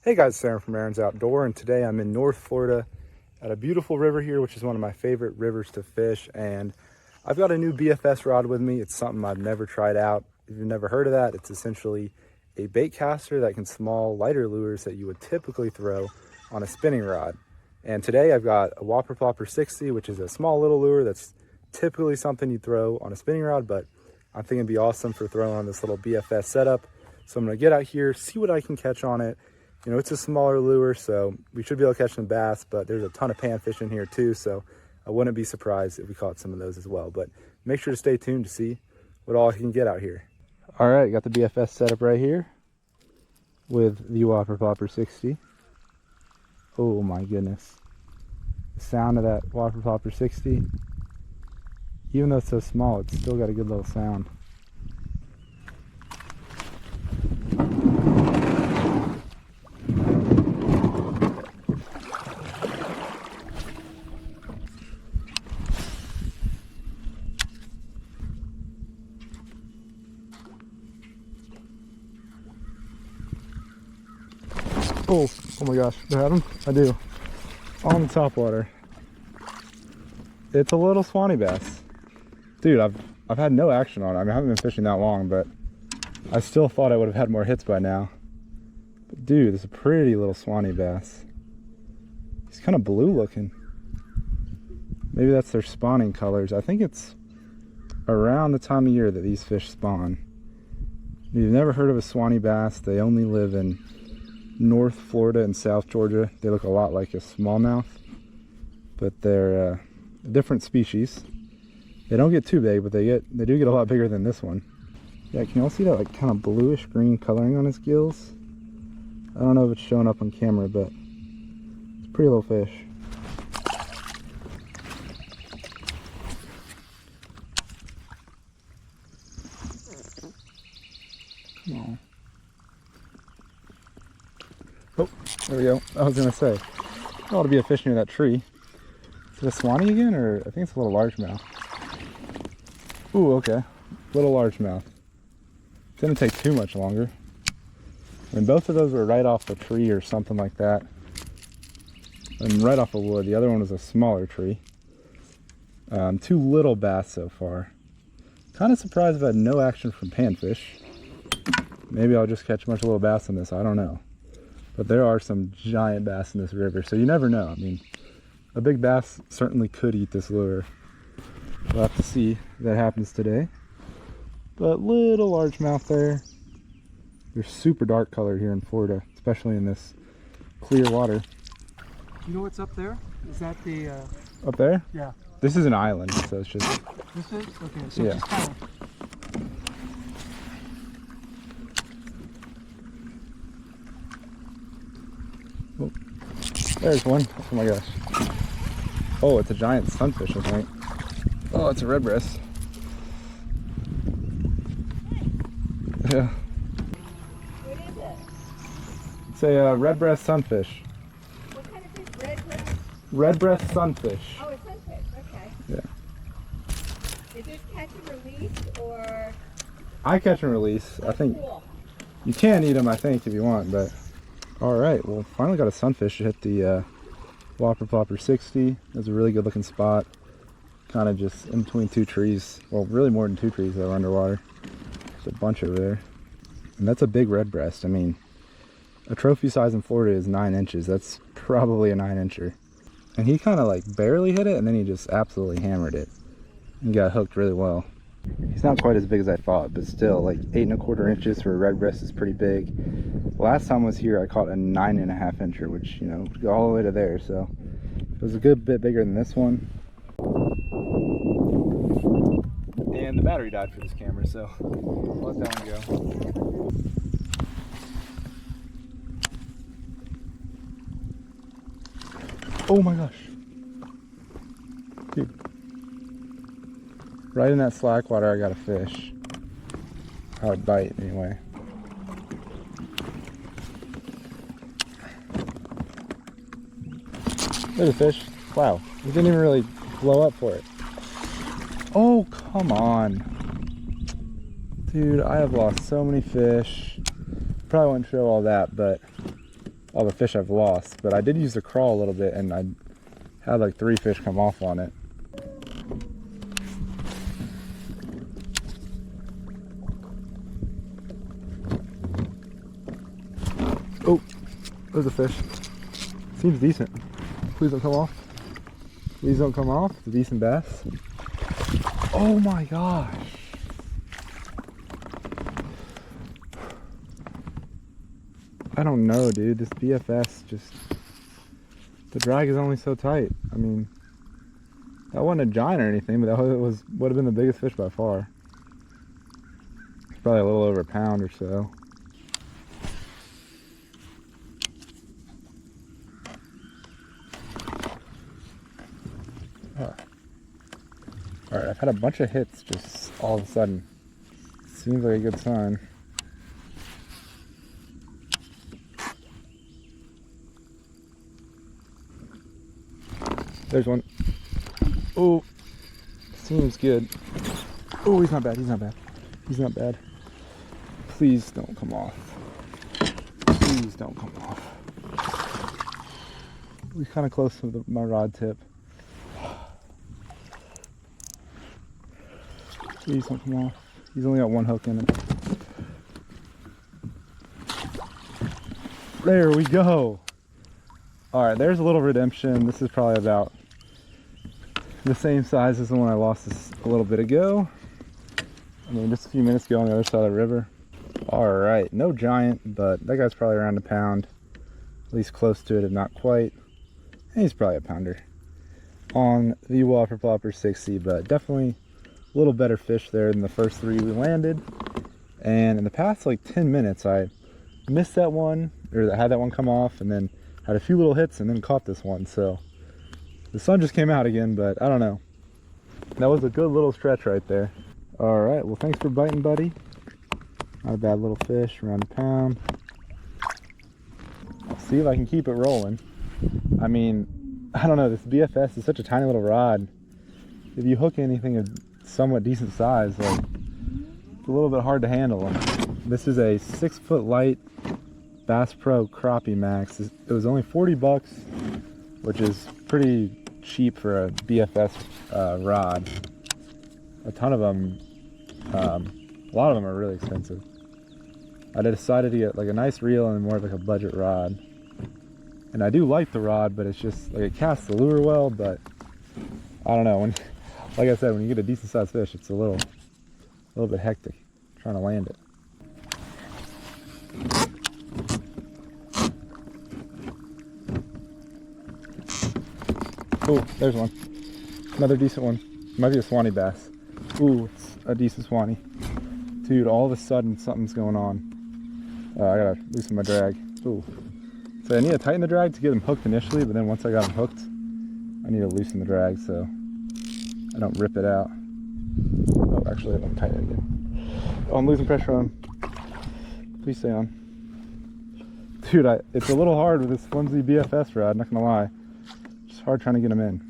Hey guys, Sam from Aaron's Outdoor, and today I'm in North Florida at a beautiful river here, which is one of my favorite rivers to fish. And I've got a new BFS rod with me. It's something I've never tried out. If you've never heard of that, it's essentially a bait caster that can small lighter lures that you would typically throw on a spinning rod. And today I've got a Whopper Plopper 60, which is a small little lure that's typically something you throw on a spinning rod, but I think it'd be awesome for throwing on this little BFS setup. So I'm gonna get out here, see what I can catch on it. You know, it's a smaller lure, so we should be able to catch some bass, but there's a ton of panfish in here too, so I wouldn't be surprised if we caught some of those as well. But make sure to stay tuned to see what all I can get out here. All right, got the BFS setup right here with the Whopper Plopper 60. Oh my goodness. The sound of that Whopper Plopper 60, even though it's so small, it's still got a good little sound. Oh my gosh, do I have him? I do. On the top water. It's a little Suwannee bass. Dude, I've had no action on it. I mean, I haven't been fishing that long, but I still thought I would have had more hits by now. But dude, it's a pretty little Suwannee bass. He's kind of blue looking. Maybe that's their spawning colors. I think it's around the time of year that these fish spawn. If you've never heard of a Suwannee bass, they only live in North Florida and South Georgia. They look a lot like a smallmouth, but they're a different species. They don't get too big, but they do get a lot bigger than this one. Yeah, can you all see that like kind of bluish green coloring on his gills? I don't know if it's showing up on camera, but it's a pretty little fish. Come on. Oh, there we go. I was gonna say, there ought to be a fish near that tree. Is it a Suwannee again, or I think it's a little largemouth? Ooh, okay. Little largemouth. It didn't take too much longer. I mean, both of those were right off a tree or something like that. And right off a wood. The other one was a smaller tree. Two little bass so far. Kind of surprised I've had no action from panfish. Maybe I'll just catch a bunch of little bass on this, I don't know. But there are some giant bass in this river, so you never know. I mean, a big bass certainly could eat this lure. We'll have to see if that happens today. But little largemouth there. They're super dark colored here in Florida, especially in this clear water. You know what's up there? Is that the... Up there? Yeah. This is an island, so it's just... This is? Okay, so yeah. just kind of... Oh, there's one. Oh my gosh. Oh, it's a giant sunfish, I think. Oh, it's a redbreast. Yeah. What is it? It's a redbreast sunfish. What kind of fish? Redbreast? Redbreast sunfish. Oh, it's sunfish. Okay. Yeah. Is it catch and release or? I catch and release. I think Cool. you can eat them, I think, if you want, but... Alright, well, finally got a sunfish to hit the Whopper Plopper 60. That's a really good looking spot. Kind of just in between two trees. Well, really more than two trees that are underwater. There's a bunch over there. And that's a big redbreast. I mean, a trophy size in Florida is 9 inches. That's probably a 9-incher. And he kind of like barely hit it, and then he just absolutely hammered it. And got hooked really well. He's not quite as big as I thought, but still, like 8 1/4 inches for a redbreast is pretty big. Last time I was here, I caught a 9 1/2 incher, which, you know, would go all the way to there, so it was a good bit bigger than this one. And the battery died for this camera, so I'll let that one go. Oh my gosh. Dude. Right in that slack water, I got a fish. I would bite anyway. There's a fish. Wow, he didn't even really blow up for it. Oh, come on. Dude, I have lost so many fish. Probably won't show all that, but all the fish I've lost, but I did use the crawl a little bit and I had like 3 fish come off on it. Oh, there's a fish. Seems decent. Please don't come off. Please don't come off. It's a decent bass. Oh my gosh. I don't know, dude. This BFS just... The drag is only so tight. I mean, that wasn't a giant or anything, but that would have been the biggest fish by far. It's probably a little over a pound or so. Alright, I've had a bunch of hits just all of a sudden. Seems like a good sign. There's one. Oh, seems good. Oh, he's not bad, he's not bad. He's not bad. Please don't come off. Please don't come off. We're kind of close to my rod tip. Please don't come off. He's only got 1 hook in it. There we go. Alright, there's a little redemption. This is probably about the same size as the one I lost a little bit ago. I mean, just a few minutes ago on the other side of the river. Alright, no giant, but that guy's probably around a pound. At least close to it, if not quite. And he's probably a pounder. On the Whopper Plopper 60, but definitely a little better fish there than the first 3 we landed. And in the past like 10 minutes I missed that one, or I had that one come off, and then had a few little hits and then caught this one. So the sun just came out again, but I don't know. That was a good little stretch right there. All right, well, thanks for biting, buddy. Not a bad little fish, around a pound. I'll see if I can keep it rolling. I mean, I don't know, this BFS is such a tiny little rod. If you hook anything of somewhat decent size, like, it's a little bit hard to handle. This is a 6-foot Lite Bass Pro Crappie Max. It was only 40 bucks, which is pretty cheap for a BFS rod. A ton of them, a lot of them are really expensive. I decided to get like a nice reel and more of like a budget rod. And I do like the rod, but it's just like it casts the lure well, but I don't know. When, like I said, when you get a decent sized fish, it's a little bit hectic trying to land it. Oh, there's one. Another decent one. Might be a Suwannee bass. Ooh, it's a decent Suwannee. Dude, all of a sudden something's going on. I gotta loosen my drag. Ooh. So I need to tighten the drag to get them hooked initially, but then once I got them hooked, I need to loosen the drag so I don't rip it out. Oh, actually, let me tighten it again. Oh, I'm losing pressure on. Please stay on. Dude, it's a little hard with this flimsy BFS rod, not gonna lie. It's hard trying to get them in.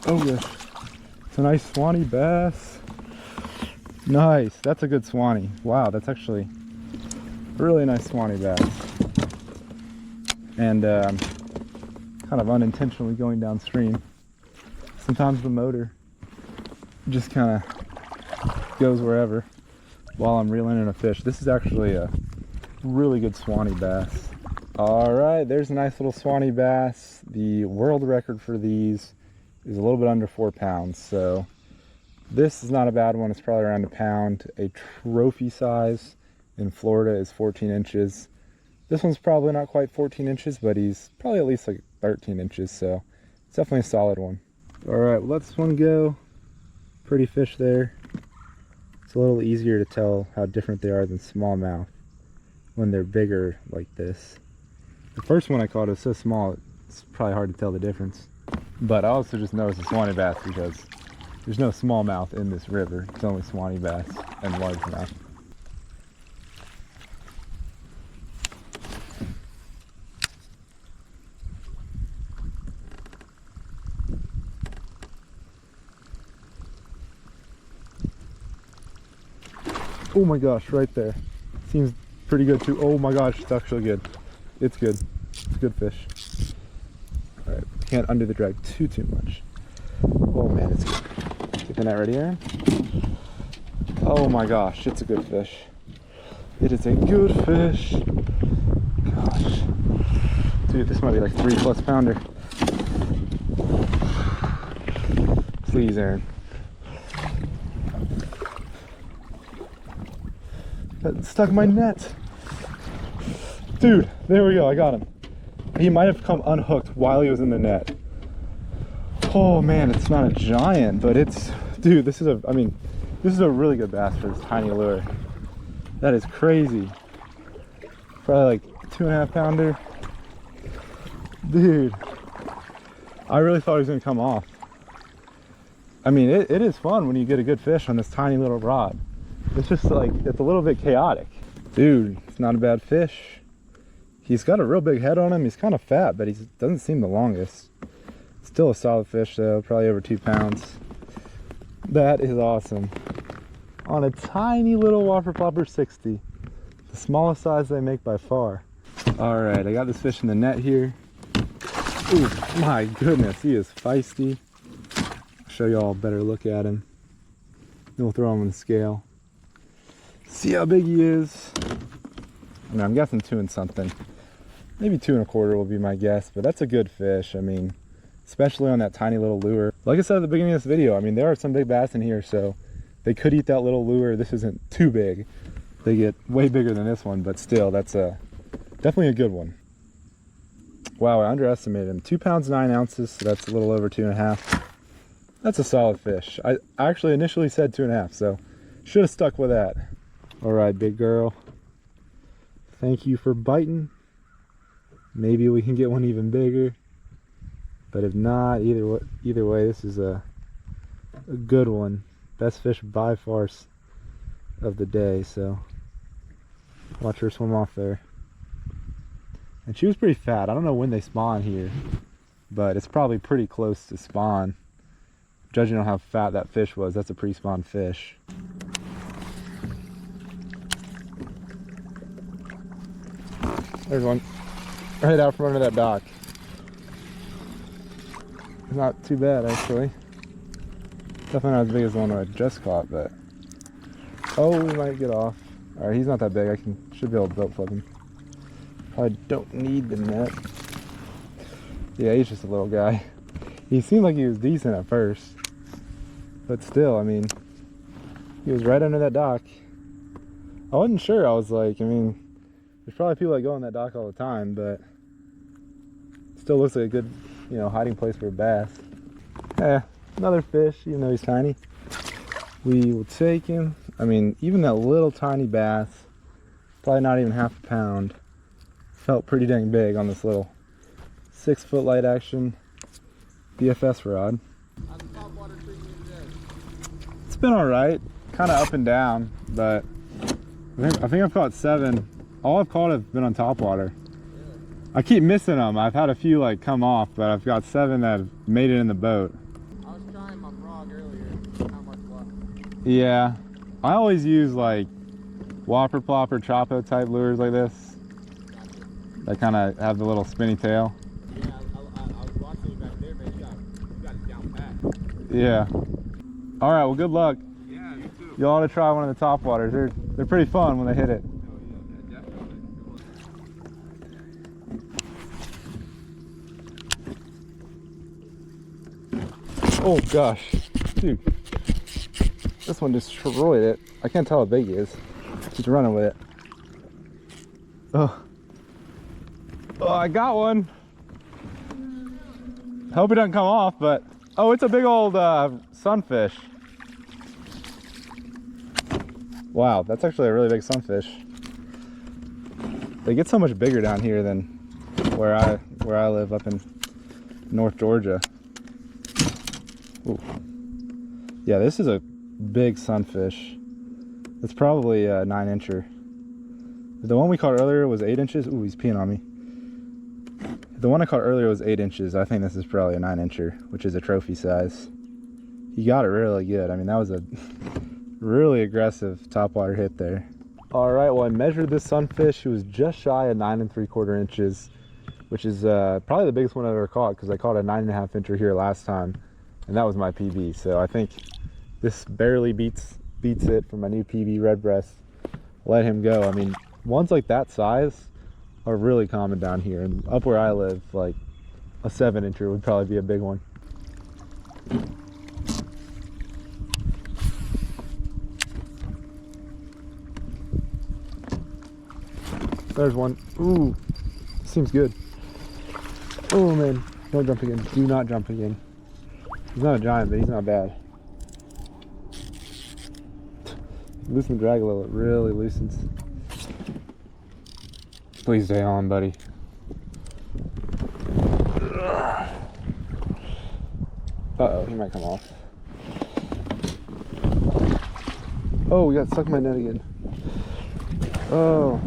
Oh yes, it's a nice Suwannee bass. Nice, that's a good Suwannee. Wow, that's actually a really nice Suwannee bass. And kind of unintentionally going downstream. Sometimes the motor just kind of goes wherever while I'm reeling in a fish. This is actually a really good Suwannee bass. All right, there's a nice little Suwannee bass. The world record for these is a little bit under 4 pounds. So this is not a bad one. It's probably around a pound. A trophy size in Florida is 14 inches. This one's probably not quite 14 inches, but he's probably at least like 13 inches. So it's definitely a solid one. All right, well, let this one go. Pretty fish there. It's a little easier to tell how different they are than smallmouth when they're bigger like this. The first one I caught is so small, it's probably hard to tell the difference. But I also just noticed a Suwannee bass because there's no smallmouth in this river. It's only Suwannee bass and largemouth. Oh my gosh, right there. Seems pretty good too. Oh my gosh, it's actually good. It's good. It's a good fish. All right, can't undo the drag too much. Oh man, it's good. Get the net ready, Aaron. Oh my gosh, it's a good fish. It is a good fish. Gosh. Dude, this might be like 3+ pounder. Please, Aaron. That stuck my net. Dude, there we go, I got him. He might have come unhooked while he was in the net. Oh man, it's not a giant, but it's, dude, this is a really good bass for this tiny lure. That is crazy. Probably like 2.5 pounder. Dude, I really thought he was gonna come off. I mean, it is fun when you get a good fish on this tiny little rod. It's just like, it's a little bit chaotic. Dude, it's not a bad fish. He's got a real big head on him. He's kind of fat, but he doesn't seem the longest. Still a solid fish though, probably over 2 pounds. That is awesome. On a tiny little Whopper Plopper 60. The smallest size they make by far. All right, I got this fish in the net here. Ooh, my goodness, he is feisty. I'll show y'all a better look at him. Then we'll throw him on the scale. See how big he is. I mean, I'm guessing 2 and something. Maybe 2 1/4 will be my guess, but that's a good fish. I mean, especially on that tiny little lure. Like I said at the beginning of this video, I mean, there are some big bass in here, so they could eat that little lure. This isn't too big. They get way bigger than this one, but still, that's definitely a good one. Wow, I underestimated him. 2 pounds 9 ounces, so that's a little over 2.5. That's a solid fish. I actually initially said 2.5, so should have stuck with that. All right, big girl. Thank you for biting. Maybe we can get one even bigger. But if not, either way, this is a good one. Best fish by far of the day, so watch her swim off there. And she was pretty fat. I don't know when they spawn here, but it's probably pretty close to spawn. Judging on how fat that fish was, that's a pre-spawn fish. There's one right out from under that dock. It's not too bad, actually. Definitely not as big as the one I just caught, but oh, we might get off. All right, he's not that big. I should be able to boat flip him. Probably don't need the net. Yeah, he's just a little guy. He seemed like he was decent at first, but still, I mean, he was right under that dock. I wasn't sure. I was like, I mean, there's probably people that go on that dock all the time, but still looks like a good, you know, hiding place for a bass. Yeah, another fish, even though he's tiny. We will take him. I mean, even that little tiny bass, probably not even 1/2 pound, felt pretty dang big on this little 6-foot light action BFS rod. How's the top water treating you today? It's been all right, kind of up and down, but I think I've caught 7. All I've caught have been on top water. Really? I keep missing them. I've had a few like come off, but I've got 7 that have made it in the boat. I was trying my frog earlier. Not much luck. Yeah, I always use like Whopper Plopper, Chopo type lures like this. Gotcha. That kind of have the little spinny tail. Yeah, I was watching you back there, man. You got it down pat. Yeah. All right. Well, good luck. Yeah, you too. You ought to try one of the top waters. They're pretty fun when they hit it. Oh yeah, definitely. Oh gosh, dude, this one destroyed it. I can't tell how big he is. Just running with it. Oh, I got one. Hope it doesn't come off, but oh, it's a big old sunfish. Wow, that's actually a really big sunfish. They get so much bigger down here than where I live up in North Georgia. Ooh. Yeah, this is a big sunfish. It's probably a 9-incher. The one we caught earlier was 8 inches. Ooh, he's peeing on me. The one I caught earlier was 8 inches. I think this is probably a 9-incher, which is a trophy size. He got it really good. I mean, that was a really aggressive topwater hit there. All right, well, I measured this sunfish. He was just shy of 9 3/4 inches, which is probably the biggest one I've ever caught, because I caught a 9 1/2 incher here last time, and that was my PB. So I think this barely beats it for my new PB red breast. Let him go. I mean, ones like that size are really common down here, and up where I live, like a 7 incher would probably be a big one. There's one. Ooh, seems good. Oh man, don't jump again. Do not jump again. He's not a giant, but he's not bad. Loosen the drag a little, it really loosens. Please stay on, buddy. Uh-oh, he might come off. Oh, we got stuck in my net again. Oh.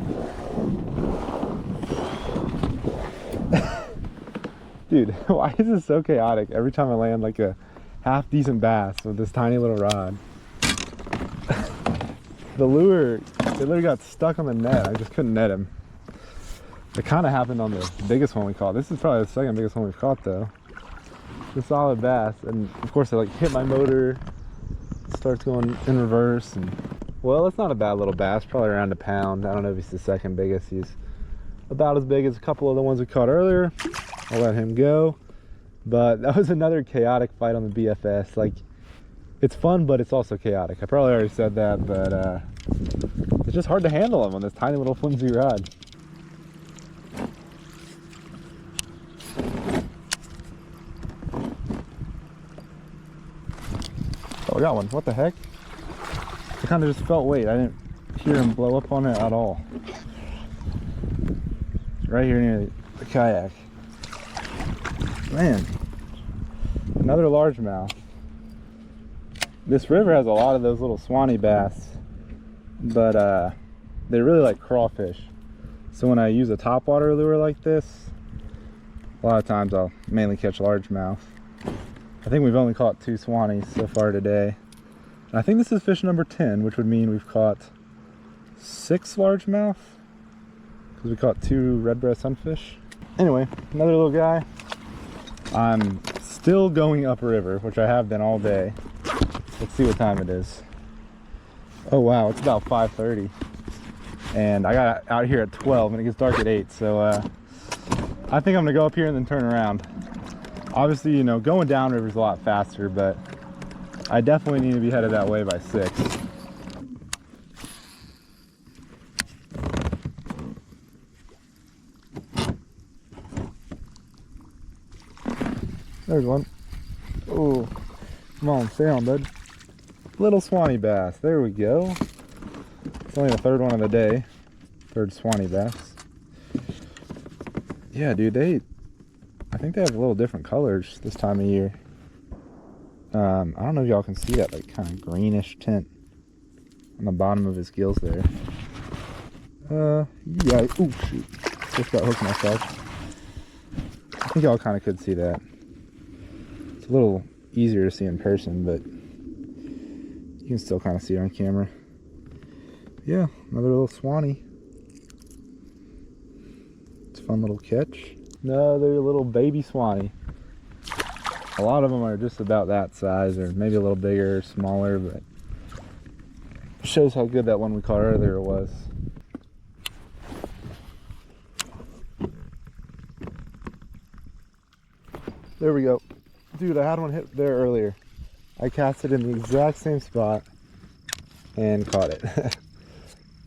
Dude, why is this so chaotic? Every time I land like a half decent bass with this tiny little rod. The lure, it literally got stuck on the net. I just couldn't net him. It kind of happened on the biggest one we caught. This is probably the second biggest one we've caught though. It's a solid bass. And of course I like hit my motor, starts going in reverse. And well, it's not a bad little bass, probably around a pound. I don't know if he's the second biggest. He's about as big as a couple of the ones we caught earlier. I'll let him go. But that was another chaotic fight on the BFS. Like, it's fun, but it's also chaotic. I probably already said that, but it's just hard to handle them on this tiny little flimsy rod. Oh, I got one. What the heck? I kind of just felt weight. I didn't hear him blow up on it at all. Right here near the kayak. Man, another largemouth. This river has a lot of those little Suwannee bass, but they really like crawfish. So when I use a topwater lure like this, a lot of times I'll mainly catch largemouth. I think we've only caught 2 Suwannees so far today. And I think this is fish number 10, which would mean we've caught 6 largemouth, because we caught 2 red breast sunfish. Anyway, another little guy. I'm still going upriver, which I have been all day. Let's see what time it is. Oh wow, it's about 5:30. And I got out here at 12 and it gets dark at 8. So I think I'm gonna go up here and then turn around. Obviously, you know, going downriver is a lot faster, but I definitely need to be headed that way by 6. There's one. Oh, come on, stay on, bud. Little Suwannee bass. There we go. It's only the 3rd one of the day. 3rd Suwannee bass. Yeah, dude, I think they have a little different colors this time of year. I don't know if y'all can see that like kind of greenish tint on the bottom of his gills there. Yeah. Oh shoot! Just about hooked myself. I think y'all kind of could see that. A little easier to see in person, but you can still kind of see it on camera. Yeah, another little Suwannee. It's a fun little catch. Another little baby Suwannee. A lot of them are just about that size, or maybe a little bigger or smaller, but it shows how good that one we caught earlier was. There we go. Dude, I had one hit there earlier. I cast it in the exact same spot and caught it.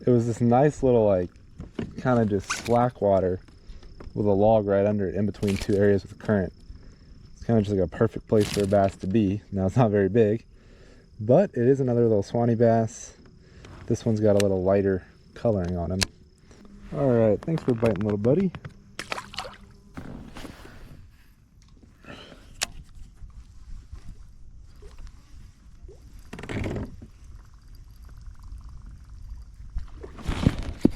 It was this nice little, like, kind of just slack water with a log right under it in between 2 areas with a current. It's kind of just like a perfect place for a bass to be. Now, it's not very big, but it is another little Suwannee bass. This one's got a little lighter coloring on him. All right, thanks for biting, little buddy.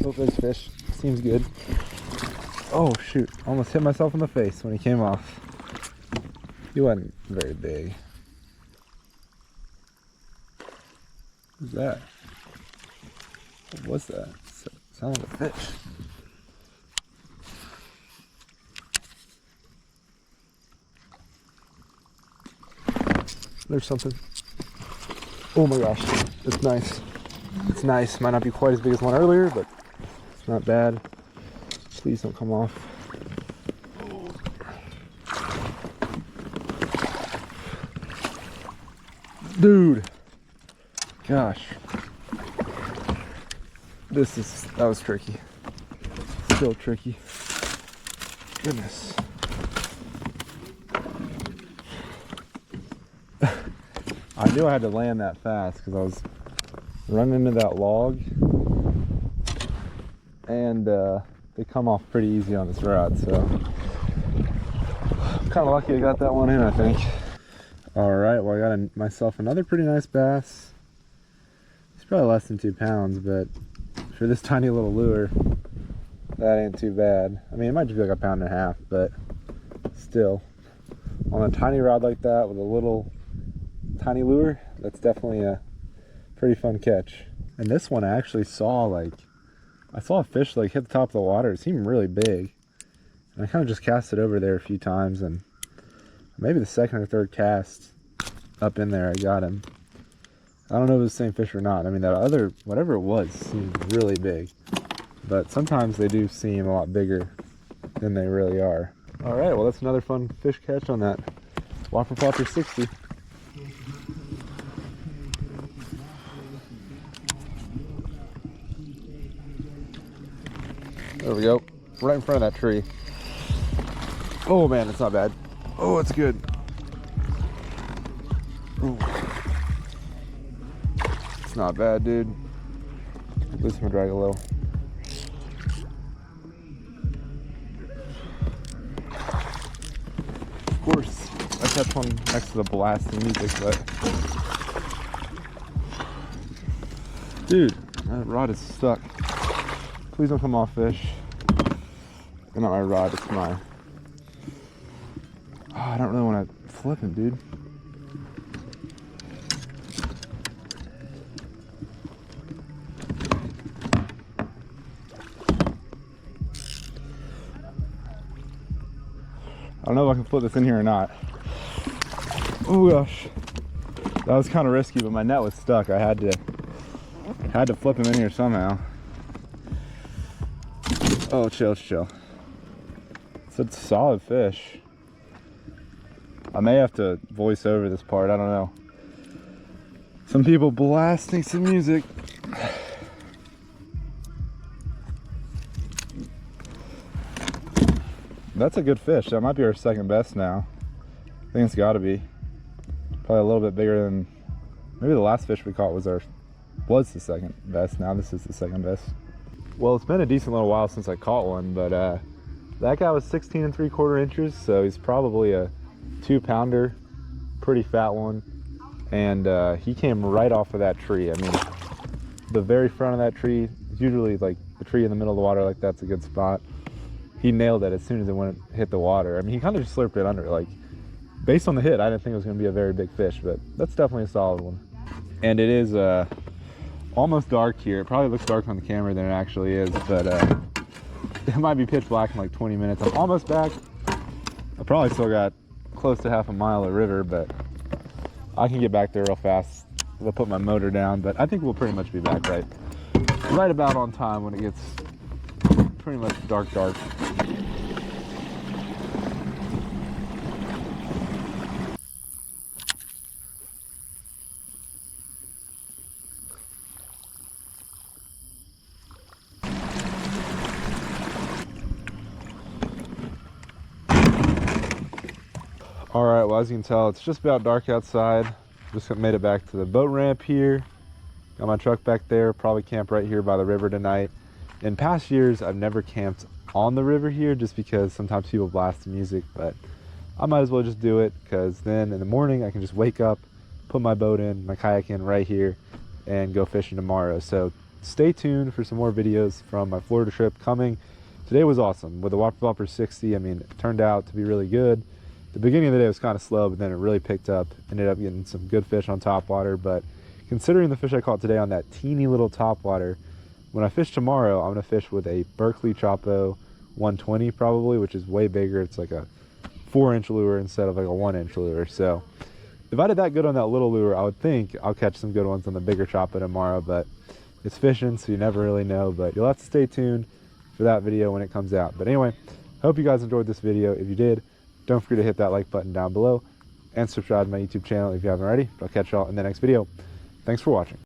Oh, there's fish. Seems good. Oh shoot, almost hit myself in the face when he came off. He wasn't very big. Who's that? What was that? Sounded like a fish. There's something. Oh my gosh, it's nice. It's nice. Might not be quite as big as one earlier, but it's not bad. Please don't come off. Dude, gosh, that was tricky. Still tricky. Goodness. I knew I had to land that fast because I was running into that log, and they come off pretty easy on this rod, so I'm kind of lucky I got that one in, I think. All right, well, I got myself another pretty nice bass. It's probably less than 2 pounds, but for this tiny little lure, that ain't too bad. I mean, it might just be like 1.5 pounds, but still, on a tiny rod like that with a little tiny lure, that's definitely a pretty fun catch. And this one I actually saw, I saw a fish hit the top of the water. It seemed really big, and I kind of just cast it over there a few times, and maybe the second or third cast up in there I got him. I don't know if it was the same fish or not. I mean, that other, whatever it was, seemed really big, but sometimes they do seem a lot bigger than they really are. All right, well, that's another fun fish catch on that Whopper Plopper 60. There we go, right in front of that tree. Oh man, it's not bad. Oh, it's good. Ooh. It's not bad, dude. At least I'm gonna drag a little. Of course, I kept one next to the blasting music, but dude, that rod is stuck. Please don't come off, fish. Not my rod, it's my... Oh, I don't really want to flip him, dude. I don't know if I can flip this in here or not. Oh gosh. That was kind of risky, but my net was stuck. I had to flip him in here somehow. Oh, chill. It's a solid fish. I may have to voice over this part, I don't know. Some people blasting some music. That's a good fish. That might be our second best now. I think it's gotta be. Probably a little bit bigger than, maybe the last fish we caught was the second best. Now this is the second best. Well, it's been a decent little while since I caught one, but that guy was 16 3/4 inches, so he's probably a 2-pounder, pretty fat one, and he came right off of that tree. I mean, the very front of that tree, usually like the tree in the middle of the water, like that's a good spot. He nailed it as soon as it hit the water. I mean, he kind of just slurped it under. Like, based on the hit, I didn't think it was going to be a very big fish, but that's definitely a solid one. And it is almost dark here. It probably looks darker on the camera than it actually is, but it might be pitch black in like 20 minutes. I'm almost back. I probably still got close to half a mile of river, but I can get back there real fast. I'll put my motor down, but I think we'll pretty much be back right about on time when it gets pretty much dark. All right, well, as you can tell, it's just about dark outside. Just made it back to the boat ramp here. Got my truck back there. Probably camp right here by the river tonight. In past years, I've never camped on the river here just because sometimes people blast the music, but I might as well just do it because then in the morning I can just wake up, put my boat in, my kayak in right here, and go fishing tomorrow. So stay tuned for some more videos from my Florida trip coming. Today was awesome with the Whopper Plopper 60. I mean, it turned out to be really good. The beginning of the day was kind of slow, but then it really picked up. Ended up getting some good fish on topwater, but considering the fish I caught today on that teeny little topwater when I fish tomorrow, I'm gonna fish with a Berkeley Chopo 120 probably, which is way bigger. It's like a 4-inch lure instead of like a 1-inch lure. So if I did that good on that little lure, I would think I'll catch some good ones on the bigger Chopo tomorrow, but it's fishing, so you never really know. But you'll have to stay tuned for that video when it comes out. But anyway, hope you guys enjoyed this video. If you did, don't forget to hit that like button down below and subscribe to my YouTube channel if you haven't already. I'll catch y'all in the next video. Thanks for watching.